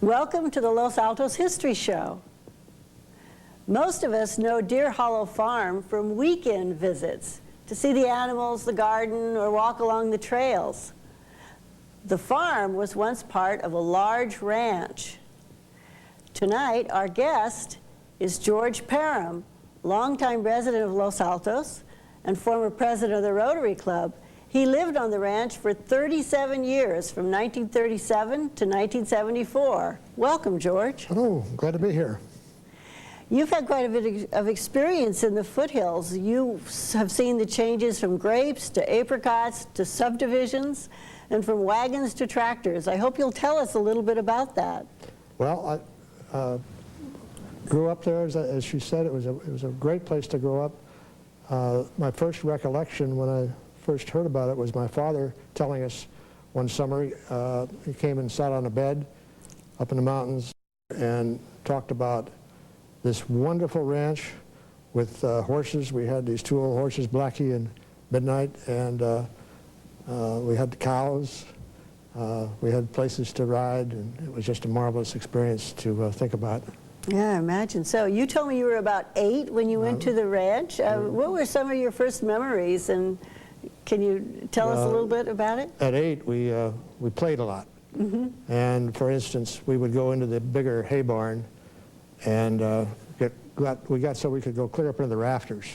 Welcome to the Los Altos History Show. Most of us know Deer Hollow Farm from weekend visits to see the animals, the garden, or walk along the trails. The farm was once part of a large ranch. Tonight, our guest is George Perham, longtime resident of Los Altos and former president of the Rotary Club. He lived on the ranch for 37 years, from 1937 to 1974. Welcome, George. Hello, glad to be here. You've had quite a bit of experience in the foothills. You have seen the changes from grapes to apricots to subdivisions and from wagons to tractors. I hope you'll tell us a little bit about that. Well, I grew up there, as she said. It was a great place to grow up. My first recollection when I first heard about it was my father telling us one summer. He came and sat on a bed up in the mountains and talked about this wonderful ranch with horses. We had these two old horses, Blackie and Midnight, and we had the cows. We had places to ride, and it was just a marvelous experience to think about. Yeah, I imagine so. You told me you were about 8 when you went to the ranch. What were some of your first memories, and can you tell us a little bit about it? At 8, we played a lot. Mm-hmm. And for instance, we would go into the bigger hay barn, and we got so we could go clear up into the rafters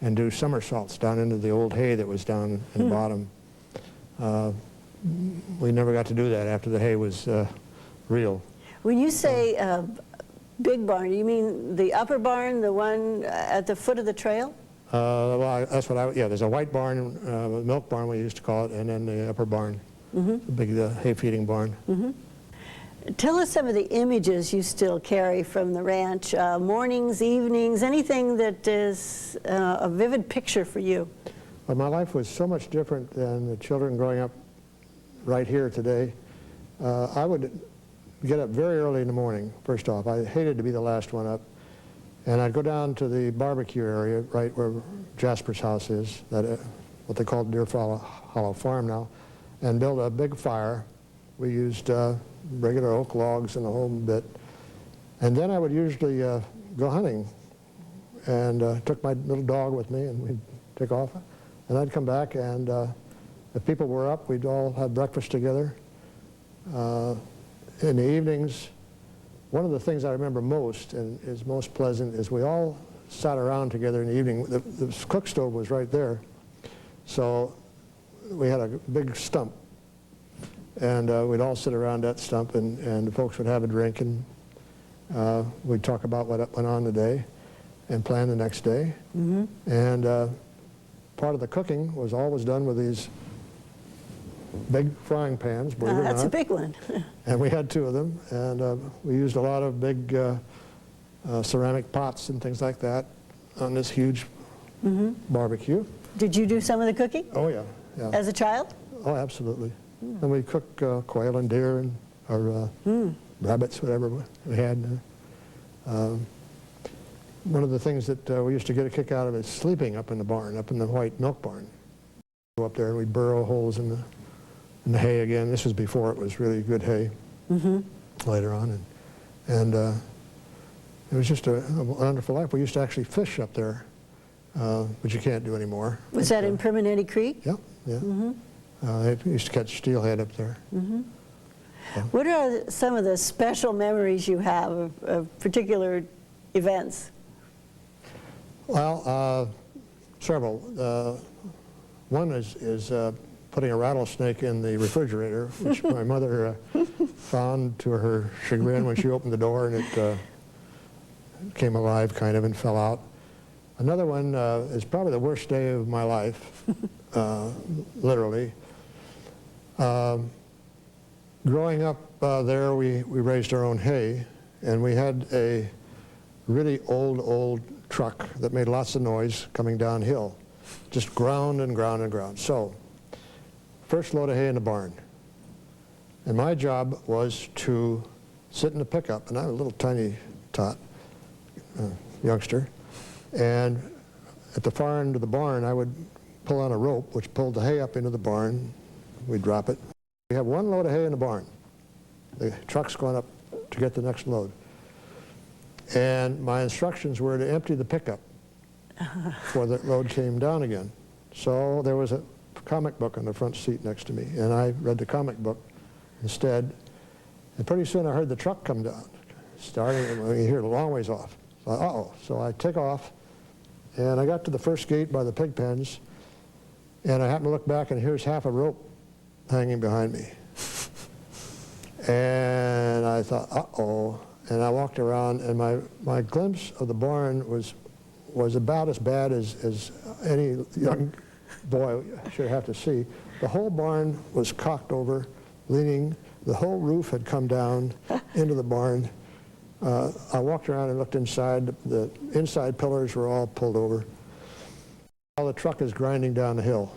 and do somersaults down into the old hay that was down in the bottom. We never got to do that after the hay was real. When you say big barn, you mean the upper barn, the one at the foot of the trail? Well, that's what yeah, there's a white barn, milk barn we used to call it, and then the upper barn, the big hay feeding barn. Tell us some of the images you still carry from the ranch, mornings, evenings, anything that is a vivid picture for you. Well, my life was so much different than the children growing up right here today. I would get up very early in the morning, first off. I hated to be the last one up. And I'd go down to the barbecue area, right where Jasper's house is, that what they call Deer Hollow Farm now, and build a big fire. We used regular oak logs and the whole bit. And then I would usually go hunting, and took my little dog with me, and we'd take off. And I'd come back, and if people were up, we'd all have breakfast together. In the evenings, one of the things I remember most and is most pleasant is we all sat around together in the evening. The cook stove was right there, so we had a big stump, and we'd all sit around that stump, and the folks would have a drink, and we'd talk about what went on today and plan the next day. And part of the cooking was always done with these big frying pans, believe it or not. That's a big one. And we had 2 of them, and we used a lot of big ceramic pots and things like that on this huge barbecue. Did you do some of the cooking? Oh, yeah. As a child? Oh, absolutely. And we cooked quail and deer and or rabbits, whatever we had. One of the things that we used to get a kick out of is sleeping up in the barn, up in the white milk barn. Go up there and we'd burrow holes in the hay again. This was before it was really good hay later on. And it was just a wonderful life. We used to actually fish up there, which you can't do anymore. Was that in Permanente Creek? Yeah, yeah. They used to catch steelhead up there. What are some of the special memories you have of particular events? Well, several. One is putting a rattlesnake in the refrigerator, which my mother found to her chagrin when she opened the door, and it came alive kind of and fell out. Another one is probably the worst day of my life, literally. Growing up there, we raised our own hay, and we had a really old truck that made lots of noise coming downhill. Just ground and ground and ground. So, first load of hay in the barn. And my job was to sit in the pickup, and I'm a little tiny tot, youngster, and at the far end of the barn, I would pull on a rope, which pulled the hay up into the barn. We'd drop it. We have one load of hay in the barn. The truck's going up to get the next load. And my instructions were to empty the pickup before the load came down again. So there was a comic book on the front seat next to me, and I read the comic book instead. And pretty soon I heard the truck come down, starting, you hear it a long ways off. So, uh-oh. So I take off, and I got to the first gate by the pig pens, and I happened to look back, and here's half a rope hanging behind me. And I thought, uh-oh. And I walked around, and my glimpse of the barn was about as bad as any young boy should have to see. The whole barn was cocked over, leaning. The whole roof had come down into the barn. I walked around and looked inside. The inside pillars were all pulled over. While the truck is grinding down the hill.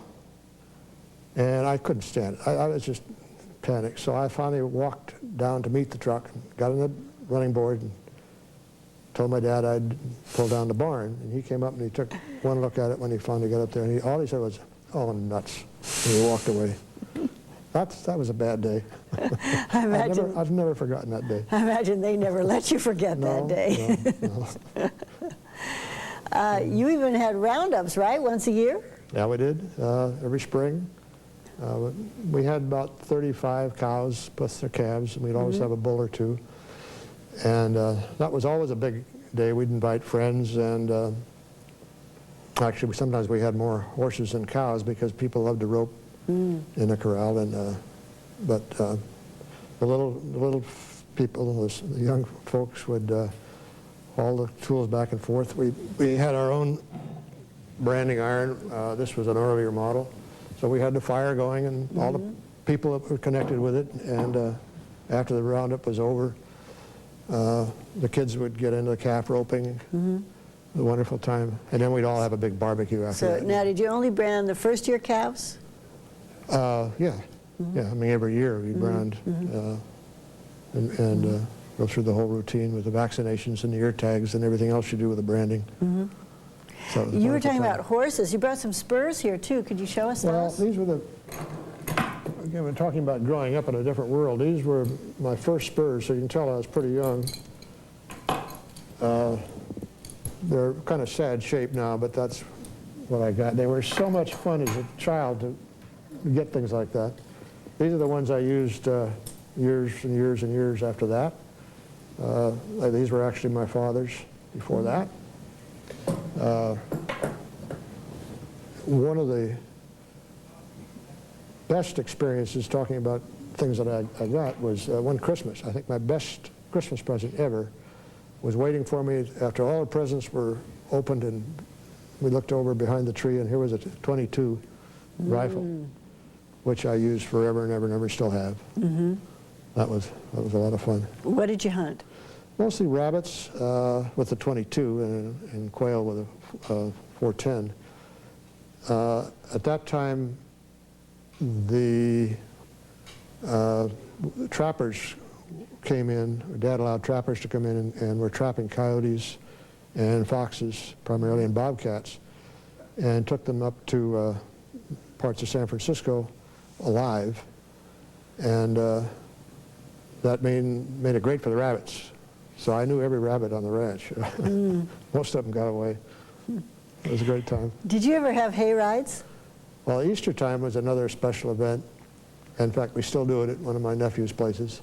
And I couldn't stand it. I was just panicked. So I finally walked down to meet the truck, got on the running board, and told my dad I'd pull down the barn. And he came up and he took one look at it when he finally got up there. And all he said was, "Oh, nuts." And he walked away. That was a bad day. I've never forgotten that day. I imagine they never let you forget that day. No. You even had roundups, right, once a year? Yeah, we did, every spring. We had about 35 cows plus their calves, and we'd always have a bull or two. And that was always a big day. We'd invite friends, and actually sometimes we had more horses than cows because people loved to rope in the corral. And but the little people, the young folks, would haul the tools back and forth. We had our own branding iron. This was an earlier model, so we had the fire going, and all the people that were connected with it. And after the roundup was over, the kids would get into the calf roping. A wonderful time. And then we'd all have a big barbecue after that. So now, did you only brand the first-year calves? Yeah. Yeah, I mean, every year we brand and go through the whole routine with the vaccinations and the ear tags and everything else you do with the branding. So you were talking about horses. You brought some spurs here, too. Could you show us those? Well, these were again, we're talking about growing up in a different world. These were my first spurs, so you can tell I was pretty young. They're kind of sad shape now, but that's what I got. They were so much fun as a child to get things like that. These are the ones I used years and years and years after that. These were actually my father's before that. One of the best experiences talking about things that I got was one Christmas. I think my best Christmas present ever was waiting for me after all the presents were opened, and we looked over behind the tree, and here was a .22 rifle, which I used forever and ever and ever, still have. That was a lot of fun. What did you hunt? Mostly rabbits with a .22 and quail with a .410. At that time, the trappers came in. Dad allowed trappers to come in and were trapping coyotes and foxes, primarily, and bobcats, and took them up to parts of San Francisco alive. And that made it great for the rabbits. So I knew every rabbit on the ranch. Most of them got away. It was a great time. Did you ever have hay rides? Well, Easter time was another special event. In fact, we still do it at one of my nephew's places.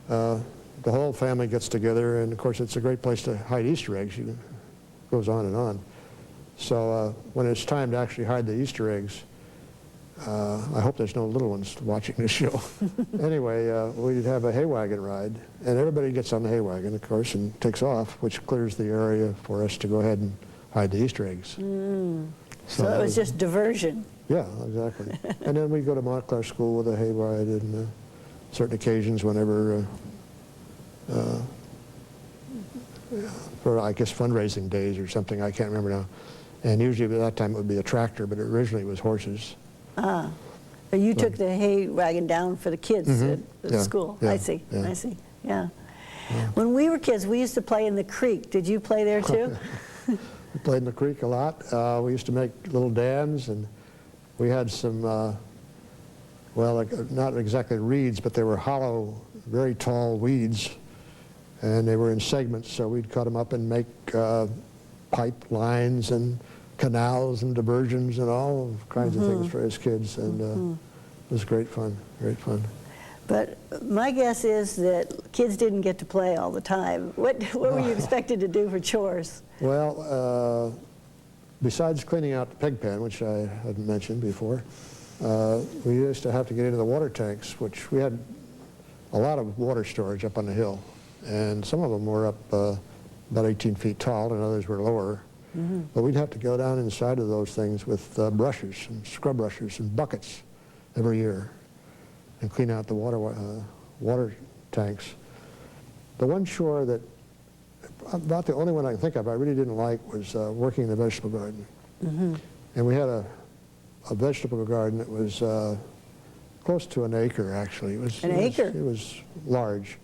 The whole family gets together, and of course it's a great place to hide Easter eggs. It goes on and on. So when it's time to actually hide the Easter eggs, I hope there's no little ones watching this show. Anyway, we'd have a hay wagon ride, and everybody gets on the hay wagon, of course, and takes off, which clears the area for us to go ahead and hide the Easter eggs. So it was just diversion. Yeah, exactly. And then we'd go to Montclair School with a hay ride, and certain occasions whenever, for I guess fundraising days or something, I can't remember now. And usually at that time it would be a tractor, but originally it was horses. Ah, so you took the hay wagon down for the kids at Yeah, school. yeah, I see, yeah. I see, yeah. When we were kids, we used to play in the creek. Did you play there too? We played in the creek a lot. We used to make little dams, and we had some, well, like, not exactly reeds, but they were hollow, very tall weeds, and they were in segments, so we'd cut them up and make pipelines and canals and diversions and all kinds of things for us kids, and it was great fun, great fun. But my guess is that kids didn't get to play all the time. What were you expected to do for chores? Well, besides cleaning out the pig pen, which I hadn't mentioned before, we used to have to get into the water tanks, which we had a lot of water storage up on the hill, and some of them were up about 18 feet tall, and others were lower. But we'd have to go down inside of those things with brushes and scrub brushes and buckets every year and clean out the water tanks. The one chore that, about the only one I can think of I really didn't like, was working in the vegetable garden. And we had a vegetable garden that was close to an acre, actually. An acre? It was large.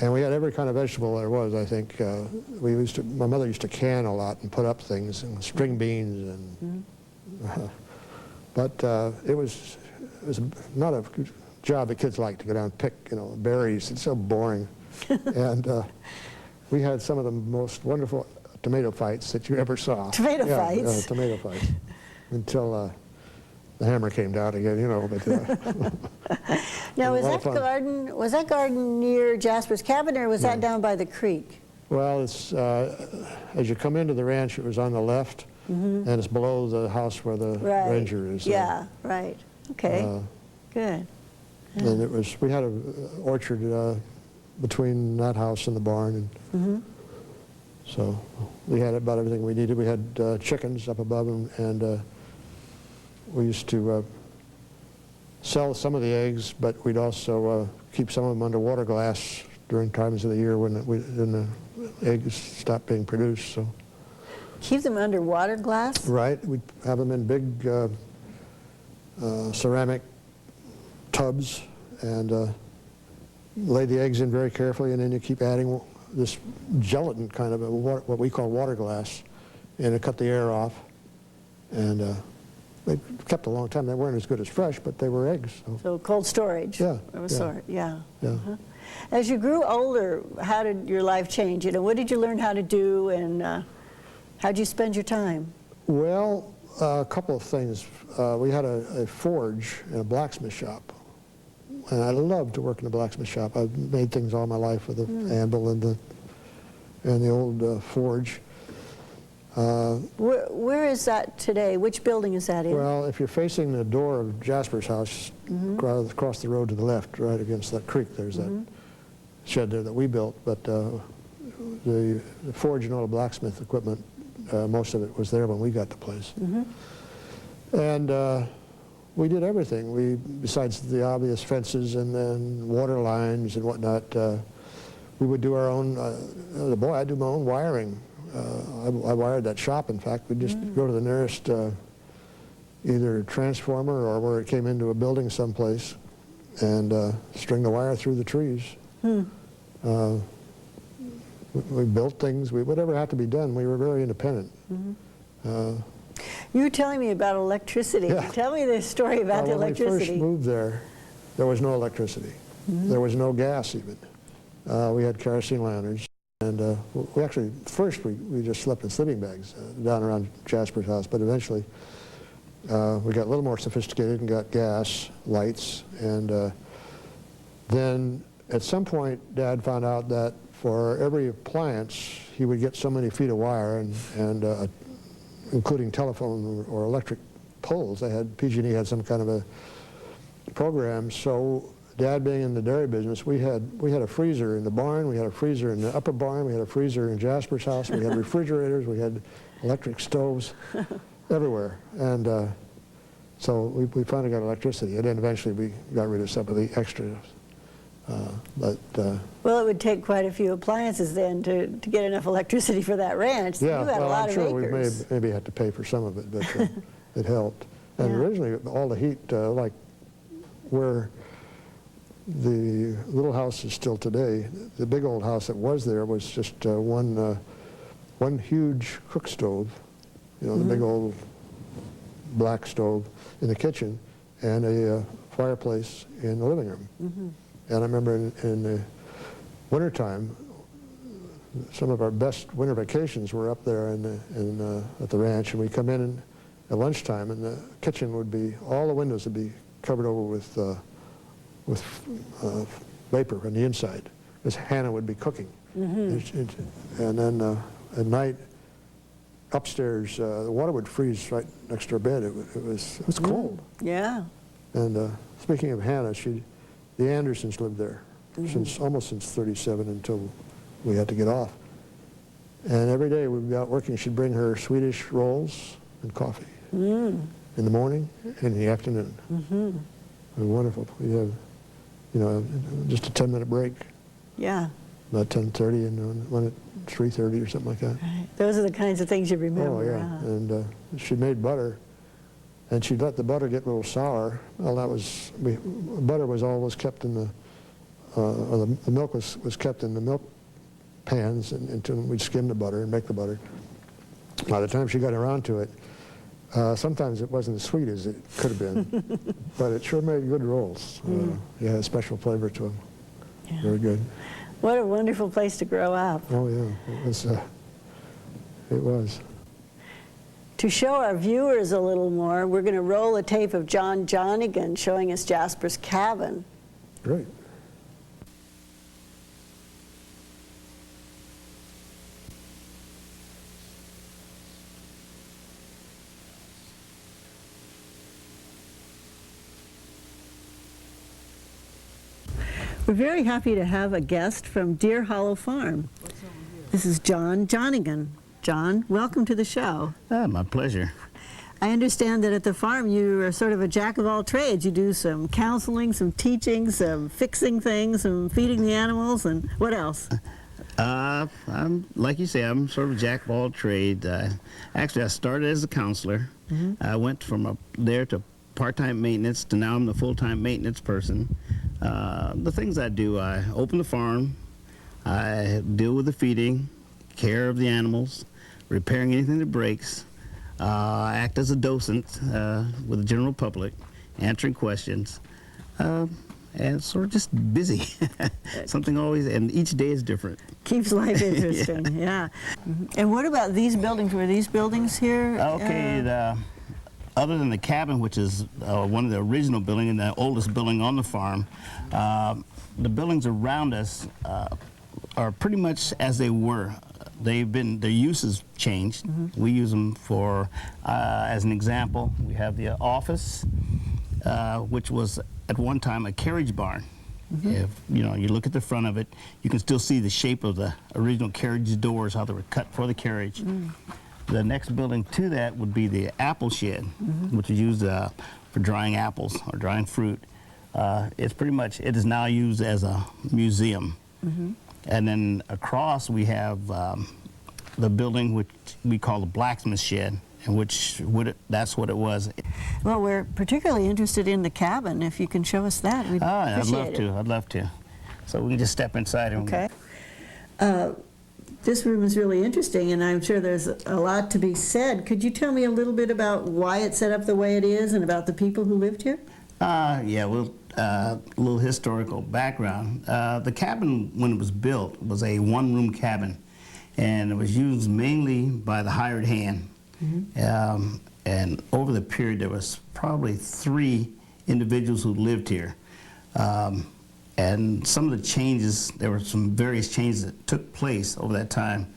And we had every kind of vegetable there was, I think. My mother used to can a lot and put up things, and string beans, and but it was not a job that kids like to go down and pick, berries. It's so boring. And we had some of the most wonderful tomato fights that you ever saw. Tomato fights? Tomato fights. Until the hammer came down again, but Now, was that garden near Jasper's cabin, or was that down by the creek? Well, it's as you come into the ranch, it was on the left, and it's below the house where the ranger is. Yeah, right. Okay, good. And we had an orchard between that house and the barn, and so we had about everything we needed. We had chickens up above, and we used to sell some of the eggs, but we'd also keep some of them under water glass during times of the year when the eggs stopped being produced. So keep them under water glass? Right. We'd have them in big ceramic tubs and lay the eggs in very carefully, and then you keep adding this gelatin kind of what we call water glass, and it cut the air off. And they kept a long time. They weren't as good as fresh, but they were eggs. So cold storage. Yeah. Yeah. As you grew older, how did your life change? What did you learn how to do, and how did you spend your time? Well, a couple of things. We had a forge and a blacksmith shop, and I loved to work in a blacksmith shop. I've made things all my life with the anvil and the old forge. Where is that today? Which building is that in? Well, if you're facing the door of Jasper's house, across the road to the left, right against that creek, there's that shed there that we built. But the forge and all the blacksmith equipment, most of it was there when we got the place. And we did everything. Besides the obvious fences and then water lines and whatnot, we would do our own, I'd do my own wiring. I wired that shop, in fact. We'd just go to the nearest either transformer or where it came into a building someplace and string the wire through the trees. We built things. Whatever had to be done, we were very independent. You were telling me about electricity. Yeah. Tell me the story about the electricity. When we first moved there was no electricity. There was no gas even. We had kerosene lanterns. And we actually, first we just slept in sleeping bags down around Jasper's house, but eventually we got a little more sophisticated and got gas lights. And then at some point, Dad found out that for every appliance, he would get so many feet of wire and including telephone or electric poles. PG&E had some kind of a program. So Dad being in the dairy business, we had a freezer in the barn, we had a freezer in the upper barn, we had a freezer in Jasper's house, we had refrigerators, we had electric stoves everywhere. And so we finally got electricity, and then eventually we got rid of some of the extras. Well, it would take quite a few appliances then to get enough electricity for that ranch. So yeah, you had well, a lot I'm sure of we acres. maybe had to pay for some of it, but it helped. And Yeah. originally, all the heat, like where the little house is still today, the big old house that was there was just one huge cook stove, you know, the big old black stove in the kitchen, and a fireplace in the living room. And I remember in the wintertime, some of our best winter vacations were up there at the ranch, and we'd come in at lunchtime, and the kitchen would be, all the windows would be covered over with vapor on the inside, because Hannah would be cooking. And then at night, upstairs, the water would freeze right next to our bed. It was cold. Yeah. And speaking of Hannah, the Andersons lived there almost since '37 until we had to get off. And every day we'd be out working, she'd bring her Swedish rolls and coffee in the morning and in the afternoon. It was wonderful. We have, you know, just a 10-minute break. Yeah. About 10:30 and one at 3:30 or something like that. Right. Those are the kinds of things you remember. Oh yeah, huh? and she made butter, and she'd let the butter get a little sour. Well, butter was always kept in the milk was kept in the milk pans until we'd skim the butter and make the butter. By the time she got around to it, sometimes it wasn't as sweet as it could have been, but it sure made good rolls. It had a special flavor to them. Yeah. Very good. What a wonderful place to grow up. Oh yeah, it was. To show our viewers a little more, we're going to roll a tape of John Jonigan showing us Jasper's cabin. Great. We're very happy to have a guest from Deer Hollow Farm. This is John Jonigan. John, welcome to the show. My pleasure. I understand that at the farm you are sort of a jack of all trades. You do some counseling, some teaching, some fixing things, some feeding the animals, and what else? I'm, like you say, I'm sort of a jack of all trades. Actually, I started as a counselor. I went from there to part-time maintenance to now I'm the full-time maintenance person. The things I do, I open the farm, I deal with the feeding, care of the animals, repairing anything that breaks. I act as a docent with the general public, answering questions, and sort of just busy. Something always, and each day is different. Keeps life interesting, yeah. And what about these buildings? Were these buildings here? Okay, other than the cabin, which is one of the original buildings and the oldest building on the farm, the buildings around us are pretty much as they were. Their uses changed. We use them for, as an example, we have the office, which was at one time a carriage barn. If you look at the front of it, you can still see the shape of the original carriage doors, how they were cut for the carriage. The next building to that would be the apple shed, which is used for drying apples or drying fruit. It is now used as a museum. And then across we have the building which we call the Blacksmith Shed, and that's what it was. Well, we're particularly interested in the cabin. If you can show us that, we'd appreciate it. I'd love to. So we can just step inside and Okay. This room is really interesting, and I'm sure there's a lot to be said. Could you tell me a little bit about why it's set up the way it is and about the people who lived here? Yeah, well, a little historical background. The cabin, when it was built, was a one-room cabin, and it was used mainly by the hired hand. And over the period, there was probably 3 individuals who lived here. And some of the changes, there were some various changes that took place over that time.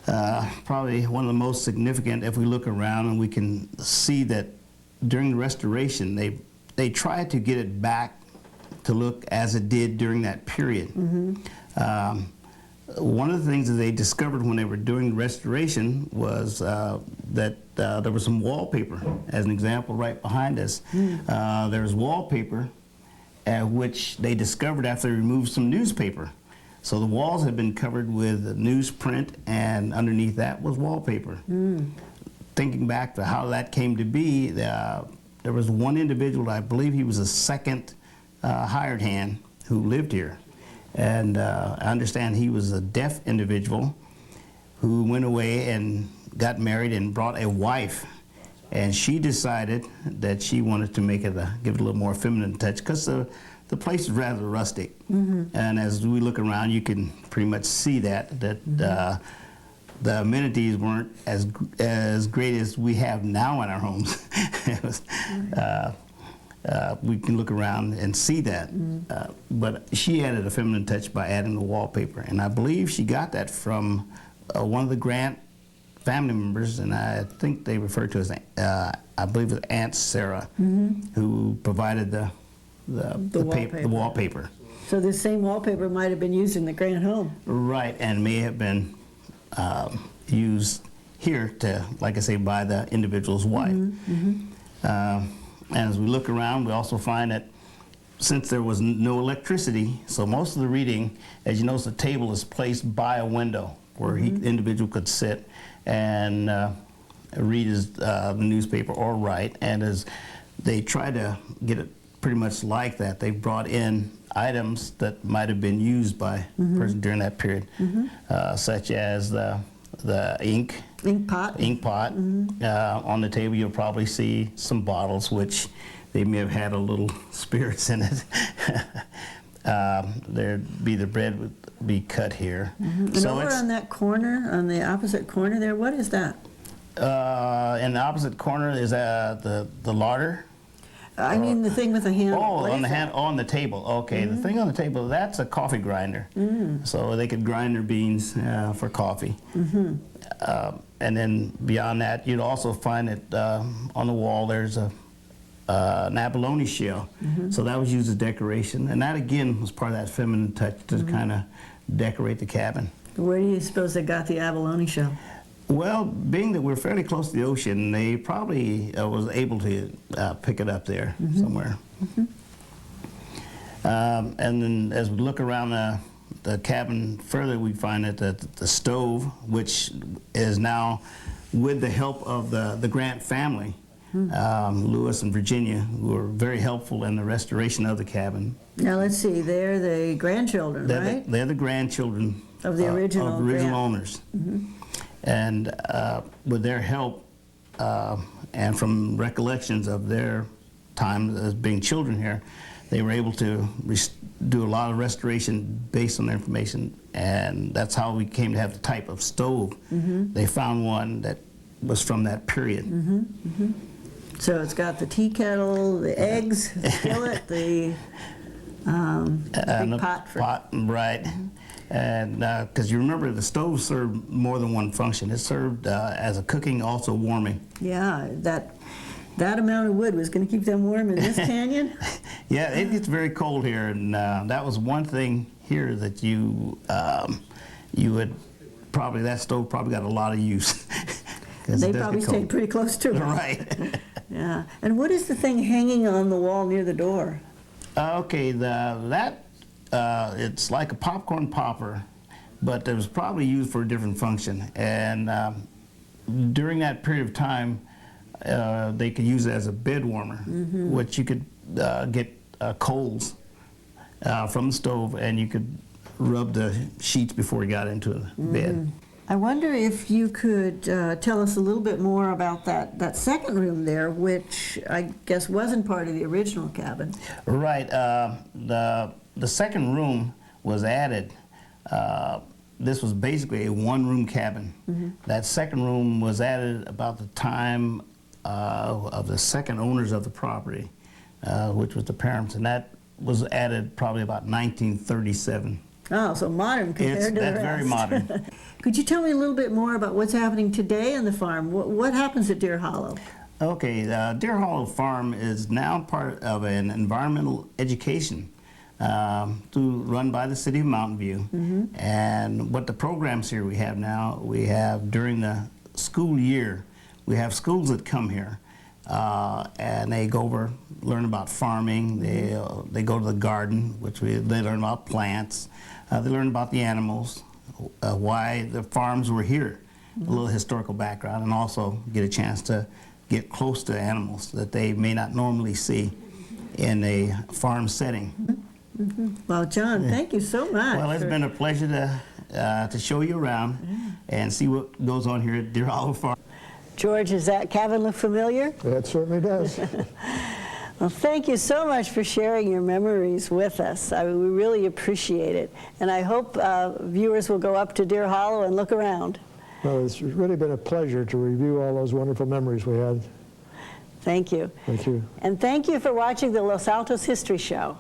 probably one of the most significant. If we look around, and we can see that during the restoration, they tried to get it back to look as it did during that period. One of the things that they discovered when they were doing the restoration was that there was some wallpaper. As an example, right behind us, there's wallpaper which they discovered after they removed some newspaper. So the walls had been covered with newsprint, and underneath that was wallpaper. Thinking back to how that came to be, there was one individual, I believe he was a second hired hand, who lived here. And I understand he was a deaf individual who went away and got married and brought a wife. And she decided that she wanted to make it give it a little more feminine touch, because the place is rather rustic. And as we look around, you can pretty much see that the amenities weren't as great as we have now in our homes. It was, we can look around and see that. But she added a feminine touch by adding the wallpaper. And I believe she got that from one of the Grant family members, and I think they refer to as, I believe it was Aunt Sarah, who provided the wallpaper. So this same wallpaper might have been used in the Grant home. Right, and may have been used here to, like I say, by the individual's wife. And as we look around, we also find that since there was no electricity, so most of the reading, as you notice, the table is placed by a window where the individual could sit and read the newspaper or write. And as they try to get it pretty much like that, they brought in items that might have been used by a person during that period, such as the ink pot. On the table, you'll probably see some bottles, which they may have had a little spirits in it. There'd be the bread would be cut here. And so over on that corner, on the opposite corner there, what is that? In the opposite corner is the larder. I mean the thing with the handle. Oh, on the table. Okay, the thing on the table, that's a coffee grinder. So they could grind their beans for coffee. And then beyond that, you'd also find that on the wall there's an abalone shell. So that was used as decoration, and that again was part of that feminine touch to kind of decorate the cabin. Where do you suppose they got the abalone shell? Well, being that we're fairly close to the ocean, they probably was able to pick it up there somewhere. And then as we look around the cabin further, we find that the stove, which is now with the help of the Grant family, Lewis and Virginia, who were very helpful in the restoration of the cabin. Now let's see, they're the grandchildren, right? They're the grandchildren of the original owners. And with their help, and from recollections of their time as being children here, they were able to do a lot of restoration based on their information, and that's how we came to have the type of stove. They found one that was from that period. So it's got the tea kettle, the eggs, the skillet, the big pot. Right. And because you remember, the stove served more than one function. It served as a cooking, also warming. Yeah, that amount of wood was going to keep them warm in this canyon? Yeah, it gets very cold here, and that was one thing here that you would probably, that stove probably got a lot of use. They probably stayed pretty close to it. Right. Yeah. And what is the thing hanging on the wall near the door? Okay, it's like a popcorn popper, but it was probably used for a different function. And during that period of time, they could use it as a bed warmer, which you could get coals from the stove, and you could rub the sheets before you got into the bed. I wonder if you could tell us a little bit more about that second room there, which I guess wasn't part of the original cabin. Right. The second room was added. This was basically a one-room cabin. That second room was added about the time of the second owners of the property, which was the Perhams, and that was added probably about 1937. Oh, so modern compared to the That's rest. very modern. Could you tell me a little bit more about what's happening today on the farm? What happens at Deer Hollow? Okay, Deer Hollow Farm is now part of an environmental education run by the city of Mountain View. And what the programs here we have now, we have during the school year, we have schools that come here and they go over, learn about farming, they go to the garden, they learn about plants, they learn about the animals, why the farms were here, a little historical background, and also get a chance to get close to animals that they may not normally see in a farm setting. Well, John, thank you so much. Well, it's been a pleasure to show you around and see what goes on here at Deer Hollow Farm. George, does that cabin look familiar? It certainly does. Well, thank you so much for sharing your memories with us. We really appreciate it. And I hope viewers will go up to Deer Hollow and look around. Well, it's really been a pleasure to review all those wonderful memories we had. Thank you. Thank you. And thank you for watching the Los Altos History Show.